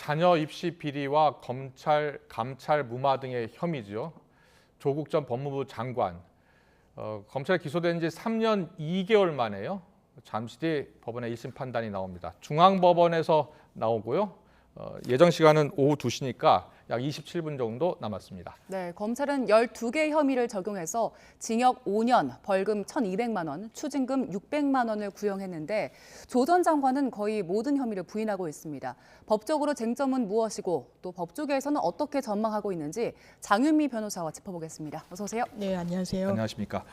자녀 입시 비리와 검찰, 감찰 무마 등의 혐의죠. 조국 전 법무부 장관, 검찰에 기소된 지 3년 2개월 만에요. 잠시 뒤 법원의 1심 판단이 나옵니다. 중앙법원에서 나오고요. 예정 시간은 오후 2시니까 약 27분 정도 남았습니다. 네, 검찰은 12개 혐의를 적용해서 징역 5년, 벌금 1,200만 원, 추징금 600만 원을 구형했는데 조 전 장관은 거의 모든 혐의를 부인하고 있습니다. 법적으로 쟁점은 무엇이고 또 법조계에서는 어떻게 전망하고 있는지 장윤미 변호사와 짚어보겠습니다. 어서 오세요. 네, 안녕하세요. 안녕하십니까.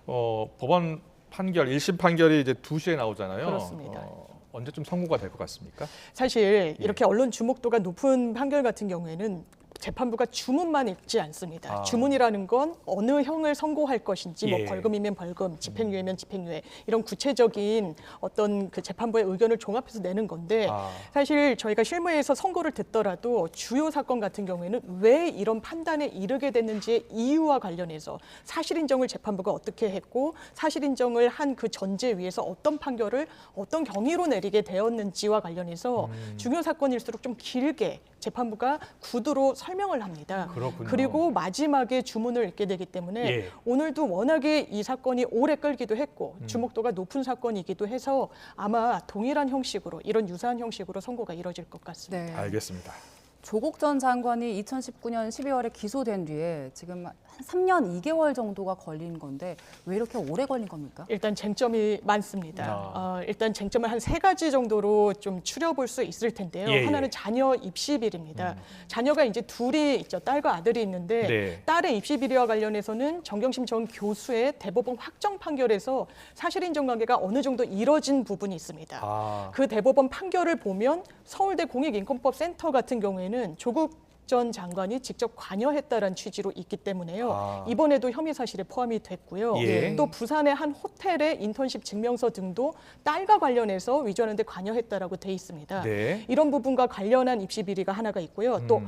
법원 판결, 1심 판결이 이제 2시에 나오잖아요. 그렇습니다. 언제쯤 선고가 될 것 같습니까? 사실 이렇게 언론 주목도가 높은 판결 같은 경우에는 재판부가 주문만 읽지 않습니다. 주문이라는 건 어느 형을 선고할 것인지, 뭐 벌금이면 벌금, 집행유예면 집행유예 이런 구체적인 어떤 그 재판부의 의견을 종합해서 내는 건데 사실 저희가 실무에서 선고를 듣더라도 주요 사건 같은 경우에는 왜 이런 판단에 이르게 됐는지의 이유와 관련해서 사실 인정을 재판부가 어떻게 했고 사실 인정을 한 그 전제 위에서 어떤 판결을 어떤 경위로 내리게 되었는지와 관련해서 중요 사건일수록 좀 길게 재판부가 구두로 설명을 합니다. 그렇군요. 그리고 마지막에 주문을 읽게 되기 때문에 오늘도 워낙에 이 사건이 오래 끌기도 했고 주목도가 높은 사건이기도 해서 아마 동일한 형식으로 이런 유사한 형식으로 선고가 이뤄질 것 같습니다. 네. 알겠습니다. 조국 전 장관이 2019년 12월에 기소된 뒤에 지금 한 3년 2개월 정도가 걸린 건데 왜 이렇게 오래 걸린 겁니까? 일단 쟁점이 많습니다. 일단 쟁점을 한 3가지 정도로 좀 추려볼 수 있을 텐데요. 하나는 자녀 입시 비리입니다. 자녀가 이제 둘이 있죠. 딸과 아들이 있는데 딸의 입시 비리와 관련해서는 정경심 전 교수의 대법원 확정 판결에서 사실 인정 관계가 어느 정도 이뤄진 부분이 있습니다. 그 대법원 판결을 보면 서울대 공익인권법센터 같은 경우에는 조국 전 장관이 직접 관여했다는 취지로 있기 때문에요. 이번에도 혐의 사실에 포함이 됐고요. 또 부산의 한 호텔의 인턴십 증명서 등도 딸과 관련해서 위조하는 데 관여했다라고 돼 있습니다. 이런 부분과 관련한 입시 비리가 하나가 있고요. 또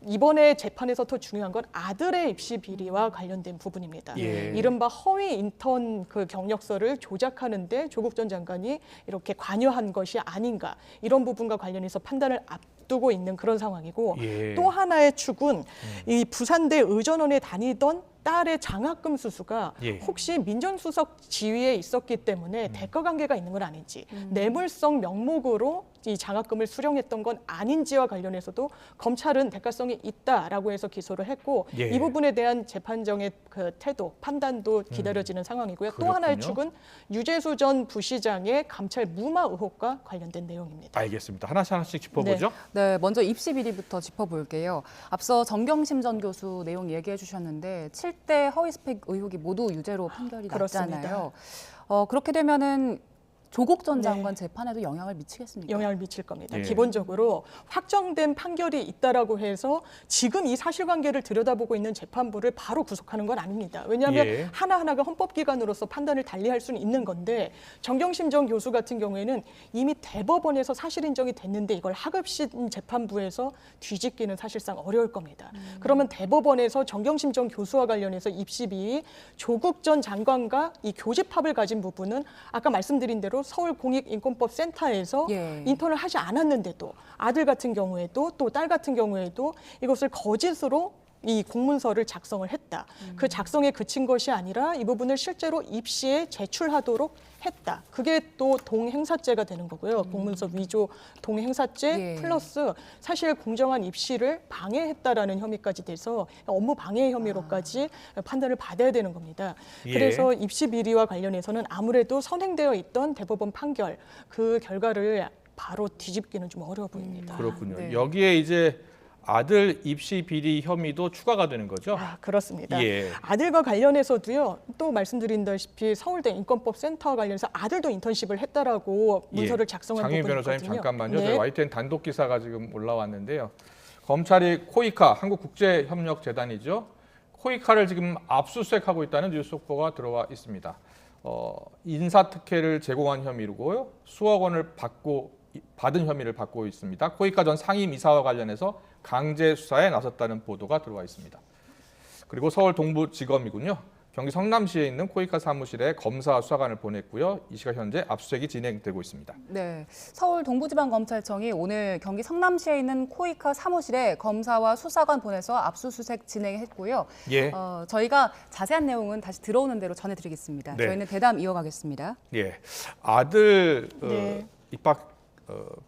이번에 재판에서 더 중요한 건 아들의 입시 비리와 관련된 부분입니다. 이른바 허위 인턴 그 경력서를 조작하는데 조국 전 장관이 이렇게 관여한 것이 아닌가 이런 부분과 관련해서 판단을 앞두고 있는 그런 상황이고 또 하나의 축은 이 부산대 의전원에 다니던 딸의 장학금 수수가 혹시 민정수석 지위에 있었기 때문에 대가 관계가 있는 건 아닌지 뇌물성 명목으로 이 장학금을 수령했던 건 아닌지와 관련해서도 검찰은 대가성이 있다라고 해서 기소를 했고 이 부분에 대한 재판정의 그 태도, 판단도 기다려지는 상황이고요. 그렇군요. 또 하나의 축은 유재수 전 부시장의 감찰 무마 의혹과 관련된 내용입니다. 알겠습니다. 하나씩 짚어보죠. 네, 먼저 입시 비리부터 짚어볼게요. 앞서 정경심 전 교수 내용 얘기해 주셨는데 7대 허위 스펙 의혹이 모두 유죄로 판결이 났잖아요. 그렇게 되면은 조국 전 장관 재판에도 영향을 미치겠습니까? 영향을 미칠 겁니다. 기본적으로 확정된 판결이 있다라고 해서 지금 이 사실관계를 들여다보고 있는 재판부를 바로 구속하는 건 아닙니다. 왜냐하면 하나하나가 헌법기관으로서 판단을 달리할 수는 있는 건데 정경심 전 교수 같은 경우에는 이미 대법원에서 사실 인정이 됐는데 이걸 하급심 재판부에서 뒤집기는 사실상 어려울 겁니다. 그러면 대법원에서 정경심 전 교수와 관련해서 입시비 조국 전 장관과 이 교집합을 가진 부분은 아까 말씀드린 대로 서울공익인권법센터에서 인턴을 하지 않았는데도 아들 같은 경우에도 또 딸 같은 경우에도 이것을 거짓으로 이 공문서를 작성을 했다. 그 작성에 그친 것이 아니라 이 부분을 실제로 입시에 제출하도록 했다. 그게 또 동행사죄가 되는 거고요. 공문서 위조 동행사죄 플러스 사실 공정한 입시를 방해했다라는 혐의까지 돼서 업무 방해 혐의로까지 판단을 받아야 되는 겁니다. 그래서 입시 비리와 관련해서는 아무래도 선행되어 있던 대법원 판결 그 결과를 바로 뒤집기는 좀 어려워 보입니다. 그렇군요. 여기에 이제 아들 입시 비리 혐의도 추가가 되는 거죠? 그렇습니다. 아들과 관련해서도요. 또 말씀드린다시피 서울대 인권법센터와 관련해서 아들도 인턴십을 했다라고 문서를 작성한 부분이 있거든요. 장윤 변호사님 잠깐만요. 저희 YTN 단독 기사가 지금 올라왔는데요. 검찰이 코이카, 한국국제협력재단이죠. 코이카를 지금 압수수색하고 있다는 뉴스 속보가 들어와 있습니다. 인사특혜를 제공한 혐의로고요. 수억 원을 받은 혐의를 받고 있습니다. 코이카 전 상임이사와 관련해서 강제 수사에 나섰다는 보도가 들어와 있습니다. 그리고 서울 동부지검이군요. 경기 성남시에 있는 코이카 사무실에 검사 수사관을 보냈고요. 이 시각 현재 압수수색이 진행되고 있습니다. 네, 서울 동부지방검찰청이 오늘 경기 성남시에 있는 코이카 사무실에 검사와 수사관 보내서 압수수색 진행했고요. 예. 저희가 자세한 내용은 다시 들어오는 대로 전해드리겠습니다. 네. 저희는 대담 이어가겠습니다. 예. 아들 네. 입학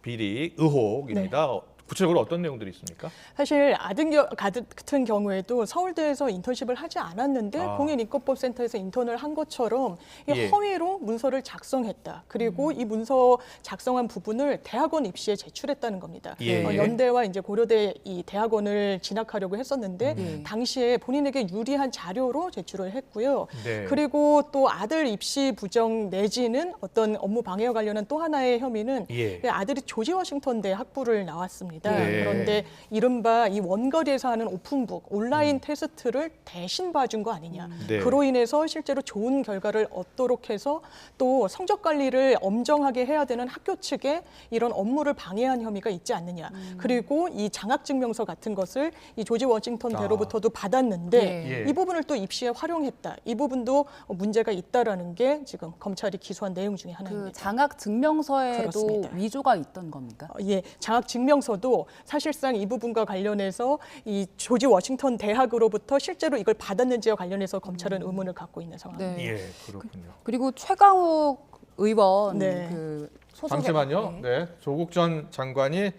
비리 의혹입니다. 구체적으로 어떤 내용들이 있습니까? 사실 아들 같은 경우에도 서울대에서 인턴십을 하지 않았는데 공인인권법센터에서 인턴을 한 것처럼 예. 허위로 문서를 작성했다. 그리고 이 문서 작성한 부분을 대학원 입시에 제출했다는 겁니다. 예. 연대와 이제 고려대 이 대학원을 진학하려고 했었는데 당시에 본인에게 유리한 자료로 제출을 했고요. 네. 그리고 또 아들 입시 부정 내지는 어떤 업무 방해와 관련한 또 하나의 혐의는 예. 아들이 조지 워싱턴대 학부를 나왔습니다. 네. 그런데 이른바 이 원거리에서 하는 오픈북 온라인 테스트를 대신 봐준 거 아니냐. 네. 그로 인해서 실제로 좋은 결과를 얻도록 해서 또 성적 관리를 엄정하게 해야 되는 학교 측에 이런 업무를 방해한 혐의가 있지 않느냐. 그리고 이 장학증명서 같은 것을 이 조지 워싱턴대로부터도 받았는데 네. 이 부분을 또 입시에 활용했다. 이 부분도 문제가 있다라는 게 지금 검찰이 기소한 내용 중에 그 하나입니다. 장학 증명서에도 그렇습니다. 위조가 있던 겁니까? 예, 장학증명서도 사실상 이 부분과 관련해서 이 조지 워싱턴 대학으로부터 실제로 이걸 받았는지와 관련해서 검찰은 의문을 갖고 있는 상황입니다. 네. 예, 그렇군요. 그리고 최강욱 의원 네. 그 소속의 잠시만요. 네, 조국 전 장관이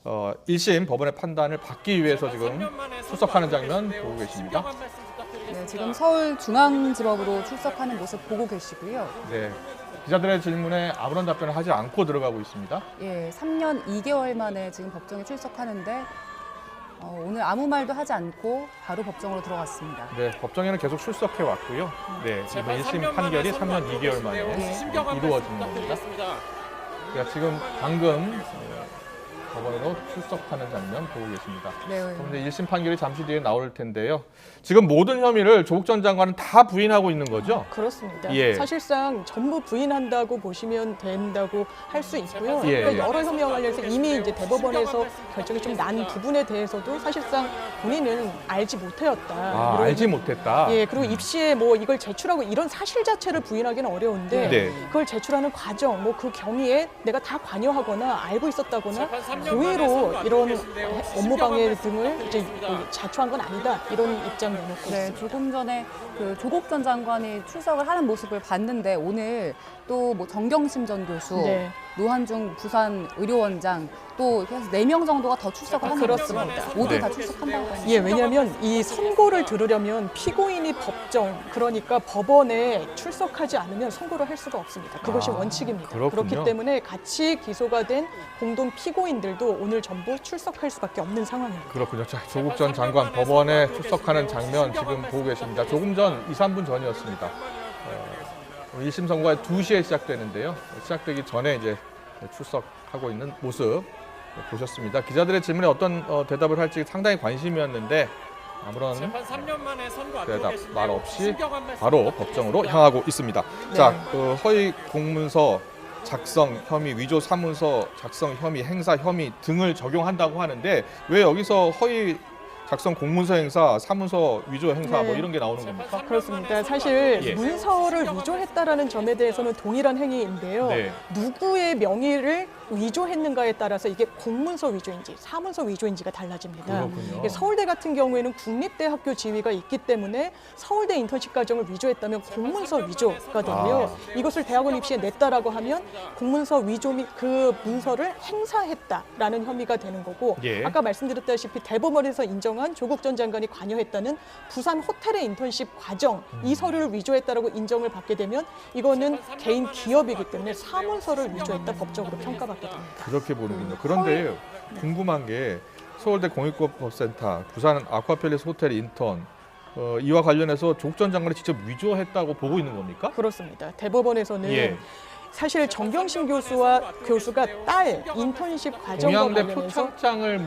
1심 법원의 판단을 받기 위해서 지금 출석하는 장면 보고 계십니다. 네, 지금 서울중앙지법으로 출석하는 모습 보고 계시고요. 네, 기자들의 질문에 아무런 답변을 하지 않고 들어가고 있습니다. 예, 3년 2개월 만에 지금 법정에 출석하는데 오늘 아무 말도 하지 않고 바로 법정으로 들어갔습니다. 네, 법정에는 계속 출석해 왔고요. 네, 지금 1심 판결이 3년 2개월 만에 이루어진 겁니다. 그러니까 지금 방금 법원으로 출석하는 장면 보고 계십니다. 네. 그럼 이제 1심 판결이 잠시 뒤에 나올 텐데요. 지금 모든 혐의를 조국 전 장관은 다 부인하고 있는 거죠? 그렇습니다. 예. 사실상 전부 부인한다고 보시면 된다고 할 수 있고요. 예, 그러니까 예. 여러 혐의와 관련해서 이미 이제 대법원에서 결정이 좀 난 부분에 대해서도 사실상 본인은 알지 못하였다. 이런 알지 못했다. 예, 그리고 입시에 뭐 이걸 제출하고 이런 사실 자체를 부인하기는 어려운데 네. 그걸 제출하는 과정, 뭐 그 경위에 내가 다 관여하거나 알고 있었다거나 고의로 이런 업무 방해 등을 이제 자초한 건 아니다. 이런 입장 내놓고 네, 있습니다. 조금 전에 그 조국 전 장관이 출석을 하는 모습을 봤는데 오늘 또 뭐 정경심 전 교수, 네. 노한중 부산 의료원장 또 이렇게 해서 4명 정도가 더 출석을 하는 그렇습니다. 거죠. 모두 네. 다 출석한다고 합니다. 예, 왜냐하면 이 선고를 들으려면 피고인이 법정, 그러니까 법원에 출석하지 않으면 선고를 할 수가 없습니다. 그것이 원칙입니다. 그렇군요. 그렇기 때문에 같이 기소가 된 공동 피고인들도 오늘 전부 출석할 수밖에 없는 상황입니다. 그렇군요. 자, 조국 전 장관 법원에 출석하는 장면 지금 보고 계십니다. 조금 전 2, 3분 전이었습니다. 1심 선고가 2시에 시작되는데요. 시작되기 전에 이제 출석하고 있는 모습 보셨습니다. 기자들의 질문에 어떤 대답을 할지 상당히 관심이었는데 아무런 대답 말 없이 바로 법정으로 향하고 있습니다. 네. 자, 허위 공문서 작성 혐의, 위조 사문서 작성 혐의, 행사 혐의 등을 적용한다고 하는데 왜 여기서 허위 작성 공문서 행사, 사문서 위조 행사 뭐 네. 이런 게 나오는 겁니까? 그렇습니다. 사실 예. 문서를 위조했다라는 점에 대해서는 동일한 행위인데요. 네. 누구의 명의를 위조했는가에 따라서 이게 공문서 위조인지 사문서 위조인지가 달라집니다. 그렇군요. 이게 서울대 같은 경우에는 국립대학교 지위가 있기 때문에 서울대 인턴십 과정을 위조했다면 공문서 위조가 되고요. 이것을 대학원 입시에 냈다라고 하면 공문서 위조 및 그 문서를 행사했다라는 혐의가 되는 거고 예. 아까 말씀드렸다시피 대법원에서 인정한 조국 전 장관이 관여했다는 부산 호텔의 인턴십 과정 이 서류를 위조했다라고 인정을 받게 되면 이거는 개인 기업이기 때문에 사문서를 위조했다 법적으로 평가받게 됩니다. 그렇게 보는군요. 그런데 궁금한 게 서울대 공익법센터, 부산 아쿠아팰리스 호텔 인턴 이와 관련해서 조국 전 장관이 직접 위조했다고 보고 있는 겁니까? 그렇습니다. 대법원에서는 예. 사실 정경심 교수가 딸 인턴십 과정과 동양대 관련해서 표창장을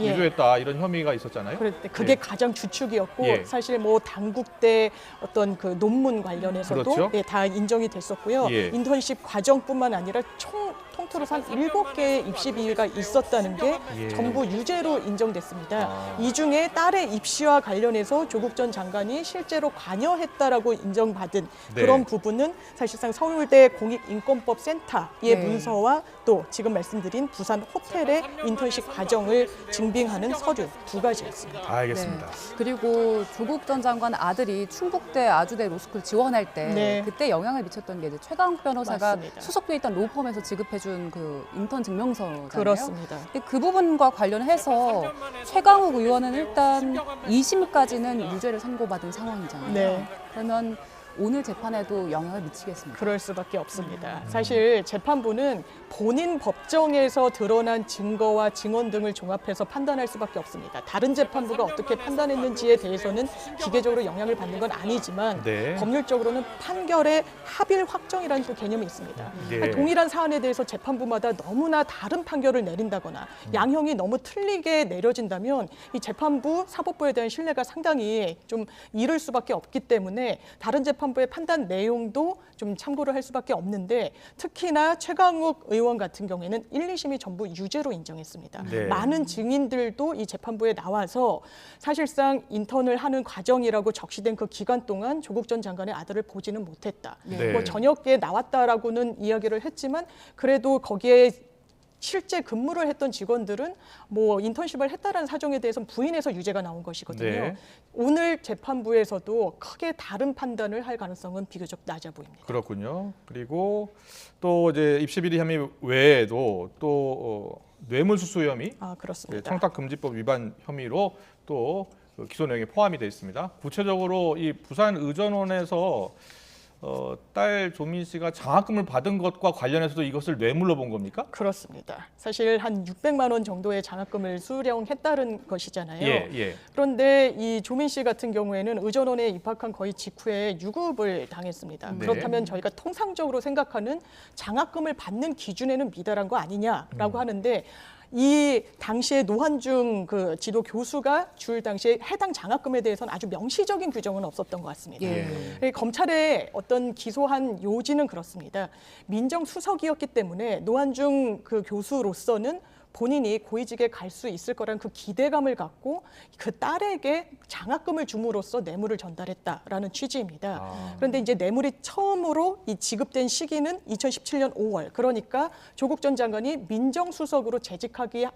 예. 위조했다 이런 혐의가 있었잖아요. 그랬는데 그게 예. 가장 주축이었고 예. 사실 뭐 당국대 어떤 그 논문 관련해서도 그렇죠. 다 인정이 됐었고요. 예. 인턴십 과정뿐만 아니라 총 통틀어서 한 7개의 입시 비리가 있었다는 게 예. 전부 유죄로 인정됐습니다. 이 중에 딸의 입시와 관련해서 조국 전 장관이 실제로 관여했다라고 인정받은 네. 그런 부분은 사실상 서울대 공익인권법센터의 네. 문서와 또 지금 말씀드린 부산 호텔의 인턴십 과정을 증빙하는 서류 두 가지였습니다. 알겠습니다. 그리고 조국 전 장관 아들이 충북대 아주대 로스쿨 지원할 때 네. 그때 영향을 미쳤던 게 이제 최강욱 변호사가 맞습니다. 소속돼 있던 로펌에서 지급해준 그 인턴 증명서잖아요. 그렇습니다. 근데 그 부분과 관련해서 최강욱 의원은 일단 2심까지는 유죄를 선고받은 상황이잖아요. 네. 그러면 오늘 재판에도 영향을 미치겠습니다. 그럴 수밖에 없습니다. 사실 재판부는 본인 법정에서 드러난 증거와 증언 등을 종합해서 판단할 수밖에 없습니다. 다른 재판부가 어떻게 판단했는지에 대해서는 기계적으로 영향을 받는 건 아니지만 네. 법률적으로는 판결의 합일 확정이라는 또 개념이 있습니다. 네. 동일한 사안에 대해서 재판부마다 너무나 다른 판결을 내린다거나 양형이 너무 틀리게 내려진다면 이 재판부, 사법부에 대한 신뢰가 상당히 좀 잃을 수밖에 없기 때문에 다른 재판부의 판단 내용도 좀 참고를 할 수밖에 없는데 특히나 최강욱 의원 같은 경우에는 1, 2심이 전부 유죄로 인정했습니다. 네. 많은 증인들도 이 재판부에 나와서 사실상 인턴을 하는 과정이라고 적시된 그 기간 동안 조국 전 장관의 아들을 보지는 못했다. 네. 뭐 저녁에 나왔다라고는 이야기를 했지만 그래도 거기에 실제 근무를 했던 직원들은 뭐 인턴십을 했다라는 사정에 대해서는 부인해서 유죄가 나온 것이거든요. 네. 오늘 재판부에서도 크게 다른 판단을 할 가능성은 비교적 낮아 보입니다. 그렇군요. 그리고 또 이제 입시비리 혐의 외에도 또 뇌물수수 혐의, 그렇습니다. 청탁금지법 위반 혐의로 또 기소 내용에 포함이 되어 있습니다. 구체적으로 이 부산 의전원에서 딸 조민 씨가 장학금을 받은 것과 관련해서도 이것을 뇌물로 본 겁니까? 그렇습니다. 사실 한 600만 원 정도의 장학금을 수령했다는 것이잖아요. 예. 그런데 이 조민 씨 같은 경우에는 의전원에 입학한 거의 직후에 유급을 당했습니다. 네. 그렇다면 저희가 통상적으로 생각하는 장학금을 받는 기준에는 미달한 거 아니냐라고 하는데 이 당시에 노한중 그 지도 교수가 줄 당시에 해당 장학금에 대해서는 아주 명시적인 규정은 없었던 것 같습니다. 예. 검찰의 어떤 기소한 요지는 그렇습니다. 민정수석이었기 때문에 노한중 그 교수로서는 본인이 고위직에 갈 수 있을 거라는 그 기대감을 갖고 그 딸에게 장학금을 줌으로써 뇌물을 전달했다라는 취지입니다. 그런데 이제 뇌물이 처음으로 이 지급된 시기는 2017년 5월. 그러니까 조국 전 장관이 민정수석으로 재직하기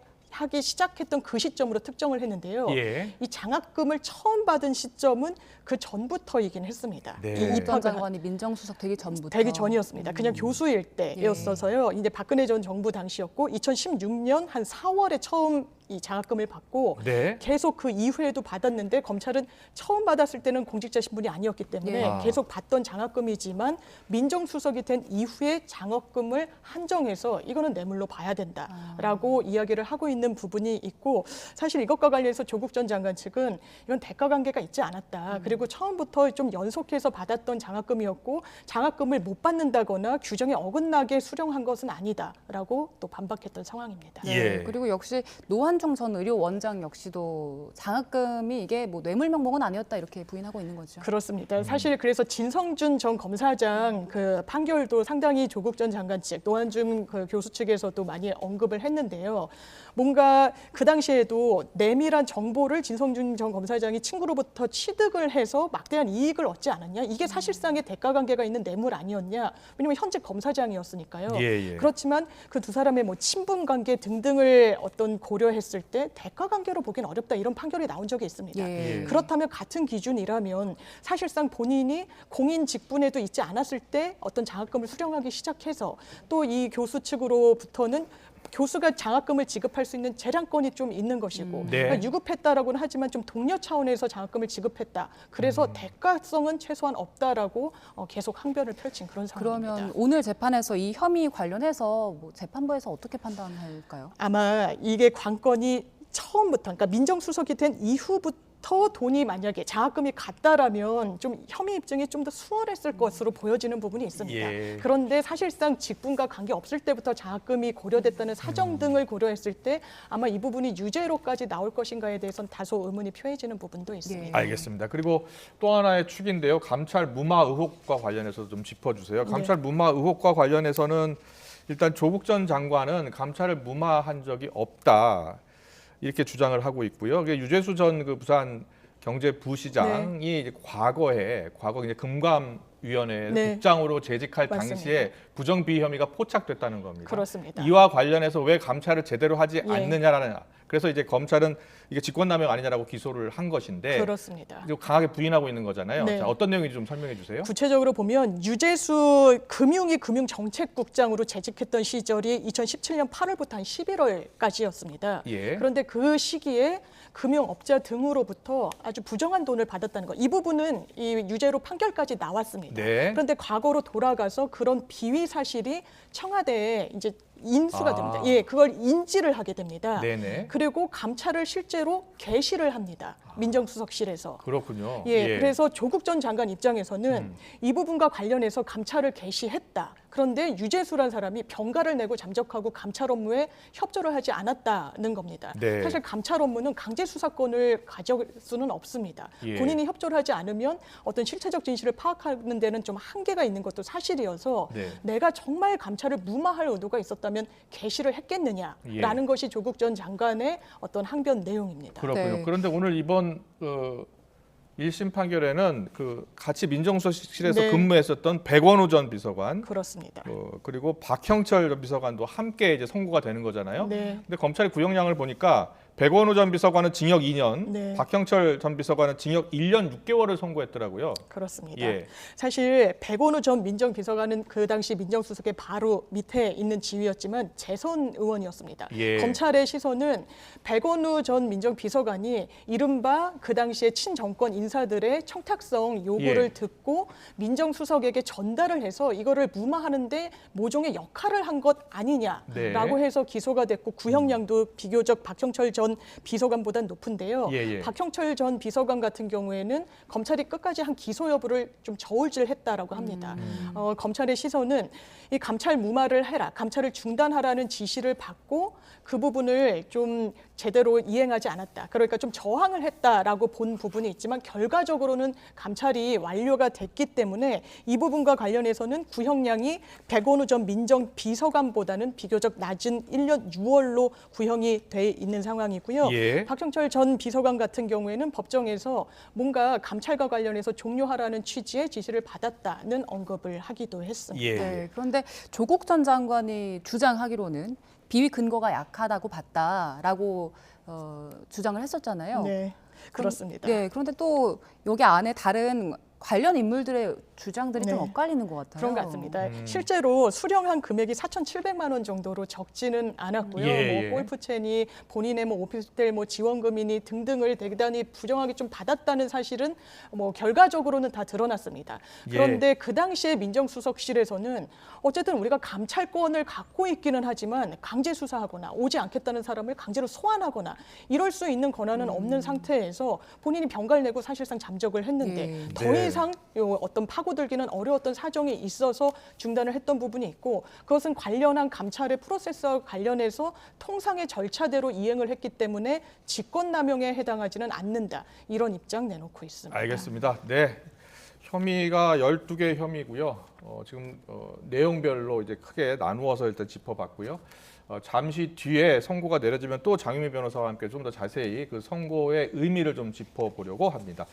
시작했던 그 시점으로 특정을 했는데요. 예. 이 장학금을 처음 받은 시점은 그 전부터이긴 했습니다. 네. 이 전 입학을 장관이 민정수석 되기 전부터. 되기 전이었습니다. 그냥 교수일 때였어서요. 이제 박근혜 전 정부 당시였고 2016년 한 4월에 처음 이 장학금을 받고 네. 계속 그 이후에도 받았는데 검찰은 처음 받았을 때는 공직자 신분이 아니었기 때문에 예. 계속 받던 장학금이지만 민정수석이 된 이후에 장학금을 한정해서 이거는 뇌물로 봐야 된다라고 이야기를 하고 있는 부분이 있고 사실 이것과 관련해서 조국 전 장관 측은 이건 대가 관계가 있지 않았다. 그리고 처음부터 좀 연속해서 받았던 장학금이었고 장학금을 못 받는다거나 규정에 어긋나게 수령한 것은 아니다라고 또 반박했던 상황입니다. 네. 예. 그리고 역시 노한중 전 의료원장 역시도 장학금이 이게 뭐 뇌물 명목은 아니었다 이렇게 부인하고 있는 거죠. 그렇습니다. 사실 그래서 진성준 전 검사장 그 판결도 상당히 조국 전 장관 측, 노한중 그 교수 측에서도 많이 언급을 했는데요. 뭔가 그 당시에도 내밀한 정보를 진성준 전 검사장이 친구로부터 취득을 해서 막대한 이익을 얻지 않았냐? 이게 사실상의 대가 관계가 있는 뇌물 아니었냐? 왜냐하면 현직 검사장이었으니까요. 예. 그렇지만 그 두 사람의 뭐 친분 관계 등등을 어떤 고려했을 때 대가 관계로 보기는 어렵다 이런 판결이 나온 적이 있습니다. 예. 그렇다면 같은 기준이라면 사실상 본인이 공인 직분에도 있지 않았을 때 어떤 장학금을 수령하기 시작해서 또 이 교수 측으로부터는 교수가 장학금을 지급할 수 있는 재량권이 좀 있는 것이고 네. 그러니까 유급했다라고는 하지만 좀 동료 차원에서 장학금을 지급했다. 그래서 대가성은 최소한 없다라고 계속 항변을 펼친 그런 상황입니다. 그러면 오늘 재판에서 이 혐의 관련해서 뭐 재판부에서 어떻게 판단할까요? 아마 이게 관건이 처음부터 그러니까 민정수석이 된 이후부터 돈이 만약에 장학금이 같다라면 좀 혐의 입증이 좀 더 수월했을 것으로 보여지는 부분이 있습니다. 예. 그런데 사실상 직분과 관계 없을 때부터 장학금이 고려됐다는 사정 등을 고려했을 때 아마 이 부분이 유죄로까지 나올 것인가에 대해서는 다소 의문이 표해지는 부분도 있습니다. 알겠습니다. 그리고 또 하나의 축인데요. 감찰 무마 의혹과 관련해서 좀 짚어주세요. 감찰 무마 의혹과 관련해서는 일단 조국 전 장관은 감찰을 무마한 적이 없다 이렇게 주장을 하고 있고요. 유재수 전 그 부산 경제부시장이 이제 과거 이제 금감위원회 네. 국장으로 재직할 맞습니다. 당시에 부정비위 혐의가 포착됐다는 겁니다. 그렇습니다. 이와 관련해서 왜 감찰을 제대로 하지 예. 않느냐라는 그래서 이제 검찰은 이게 직권남용 아니냐라고 기소를 한 것인데 그렇습니다. 강하게 부인하고 있는 거잖아요. 네. 자, 어떤 내용인지 좀 설명해 주세요. 구체적으로 보면 유재수 금융위 금융정책국장으로 재직했던 시절이 2017년 8월부터 한 11월까지였습니다. 예. 그런데 그 시기에 금융업자 등으로부터 아주 부정한 돈을 받았다는 것. 이 부분은 이 유죄로 판결까지 나왔습니다. 네. 그런데 과거로 돌아가서 그런 비위 사실이 청와대에 이제 인수가 됩니다. 예, 그걸 인지를 하게 됩니다. 네네. 그리고 감찰을 실제로 개시를 합니다. 민정수석실에서. 그렇군요. 예, 그래서 조국 전 장관 입장에서는 이 부분과 관련해서 감찰을 개시했다. 그런데 유재수란 사람이 병가를 내고 잠적하고 감찰 업무에 협조를 하지 않았다는 겁니다. 네. 사실 감찰 업무는 강제 수사권을 가질 수는 없습니다. 예. 본인이 협조를 하지 않으면 어떤 실체적 진실을 파악하는 데는 좀 한계가 있는 것도 사실이어서 네. 내가 정말 감찰을 무마할 의도가 있었다면 개시를 했겠느냐라는 것이 조국 전 장관의 어떤 항변 내용입니다. 그렇군요. 네. 그런데 오늘 이번 1심 판결에는 그 같이 민정수석실에서 네. 근무했었던 백원우 전 비서관 그렇습니다. 그리고 박형철 전 비서관도 함께 이제 선고가 되는 거잖아요. 네. 근데 검찰의 구형량을 보니까 백원우 전 비서관은 징역 2년, 네. 박형철 전 비서관은 징역 1년 6개월을 선고했더라고요. 그렇습니다. 예. 사실 백원우 전 민정비서관은 그 당시 민정수석의 바로 밑에 있는 지위였지만 재선 의원이었습니다. 예. 검찰의 시선은 백원우 전 민정비서관이 이른바 그 당시에 친정권 인사들의 청탁성 요구를 예. 듣고 민정수석에게 전달을 해서 이거를 무마하는데 모종의 역할을 한 것 아니냐라고 네. 해서 기소가 됐고 구형량도 비교적 박형철 전 비서관보다 높은데요. 예. 박형철 전 비서관 같은 경우에는 검찰이 끝까지 한 기소 여부를 좀 저울질했다라고 합니다. 검찰의 시선은 이 감찰 무마를 해라, 감찰을 중단하라는 지시를 받고 그 부분을 좀 제대로 이행하지 않았다. 그러니까 좀 저항을 했다라고 본 부분이 있지만 결과적으로는 감찰이 완료가 됐기 때문에 이 부분과 관련해서는 구형량이 백원우 전 민정비서관보다는 비교적 낮은 1년 6월로 구형이 돼 있는 상황이고요. 예. 박형철 전 비서관 같은 경우에는 법정에서 뭔가 감찰과 관련해서 종료하라는 취지의 지시를 받았다는 언급을 하기도 했습니다. 예. 네, 그런데 조국 전 장관이 주장하기로는 비위 근거가 약하다고 봤다라고 주장을 했었잖아요. 네, 그렇습니다. 네, 그런데 또 여기 안에 다른 관련 인물들의 주장들이 좀 네. 엇갈리는 것 같아요. 그런 것 같습니다. 실제로 수령한 금액이 4,700만 원 정도로 적지는 않았고요. 예. 뭐 골프채니 본인의 뭐 오피스텔 뭐 지원금이니 등등을 대단히 부정하게 좀 받았다는 사실은 뭐 결과적으로는 다 드러났습니다. 그런데 그 당시에 민정수석실에서는 어쨌든 우리가 감찰권을 갖고 있기는 하지만 강제 수사하거나 오지 않겠다는 사람을 강제로 소환하거나 이럴 수 있는 권한은 없는 상태에서 본인이 병가를 내고 사실상 잠적을 했는데 더 네. 이상 어떤 파고들기는 어려웠던 사정이 있어서 중단을 했던 부분이 있고 그것은 관련한 감찰의 프로세스와 관련해서 통상의 절차대로 이행을 했기 때문에 직권남용에 해당하지는 않는다. 이런 입장 내놓고 있습니다. 알겠습니다. 네. 혐의가 12개 혐의고요. 지금 내용별로 이제 크게 나누어서 일단 짚어봤고요. 잠시 뒤에 선고가 내려지면 또 장유미 변호사와 함께 좀 더 자세히 그 선고의 의미를 좀 짚어보려고 합니다.